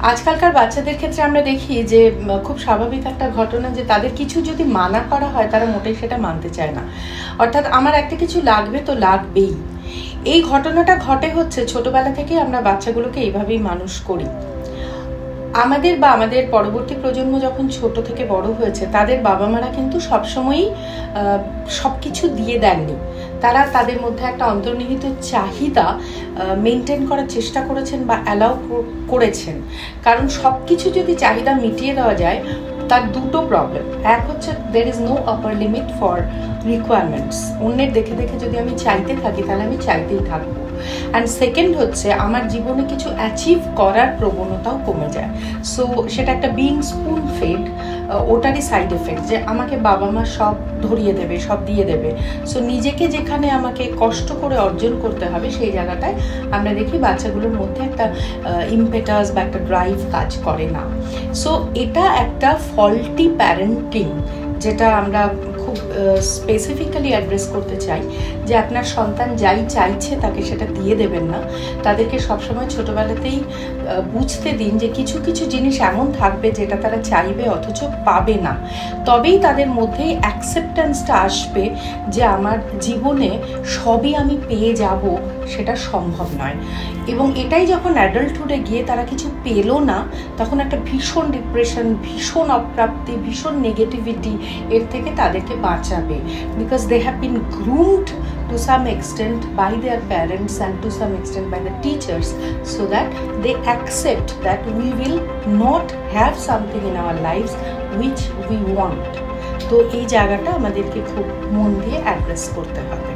আজকালকার বাচ্চাদের ক্ষেত্রে আমরা দেখি যে খুব স্বাভাবিক একটা ঘটনা যে তাদের কিছু যদি মানা করা হয় তারা মোটেই সেটা মানতে চায় না। অর্থাৎ আমার একটা কিছু লাগবে তো লাগবেই। এই ঘটনাটা ঘটে হচ্ছে ছোটবেলা থেকে আমরা বাচ্চাগুলোকে এইভাবেই মানুষ করি। আমাদের পরবর্তী প্রজন্ম যখন ছোট থেকে বড় হয়েছে তাদের বাবা মারা কিন্তু সবসময়ই সবকিছু দিয়ে দেননি। তারা তাদের মধ্যে একটা অন্তর্নিহিত চাহিদা মেনটেন করার চেষ্টা করেছেন বা অ্যালাউ করেছেন। কারণ সবকিছু যদি চাহিদা মিটিয়ে দেওয়া যায় তার দুটো প্রবলেম। এক হচ্ছে there is no upper limit for requirements. অন্যের দেখে দেখে যদি আমি চাইতে থাকি তাহলে আমি চাইতেই থাকবো। অ্যান্ড সেকেন্ড হচ্ছে আমার জীবনে কিছু অ্যাচিভ করার প্রবণতাও কমে যায়। সো সেটা একটা বিং স্পুন ফেড, ওটারই সাইড এফেক্ট যে আমাকে বাবা মা সব ধরিয়ে দেবে, সব দিয়ে দেবে। সো নিজেকে যেখানে আমাকে কষ্ট করে অর্জন করতে হবে সেই জায়গাটায় আমরা দেখি বাচ্চাগুলোর মধ্যে একটা ইম্পেটাস বা একটা ড্রাইভ কাজ করে না। সো এটা একটা ফল্টি প্যারেন্টিং, যেটা আমরা খুব স্পেসিফিক্যালি অ্যাড্রেস করতে চাই যে আপনার সন্তান যাই চাইছে তাকে সেটা দিয়ে দেবেন না। তাদেরকে সবসময় ছোটবেলাতেই বুঝতে দিন যে কিছু কিছু জিনিস এমন থাকবে যেটা তারা চাইবে অথচ পাবে না। তবেই তাদের মধ্যে অ্যাকসেপ্টেন্সটা আসবে যে আমার জীবনে সবই আমি পেয়ে যাব সেটা সম্ভব নয়। এবং এটাই যখন অ্যাডাল্টহুডে গিয়ে তারা কিছু পেল না, তখন একটা ভীষণ ডিপ্রেশন, ভীষণ অপ্রাপ্তি, ভীষণ নেগেটিভিটি এর থেকে তাদেরকে বাঁচাবে। Because they have been groomed to some extent by their parents and to some extent by the teachers, so that they accept that we will not have something in our lives which we want. তো এই জায়গাটা আমাদেরকে খুব মন দিয়ে address করতে হবে।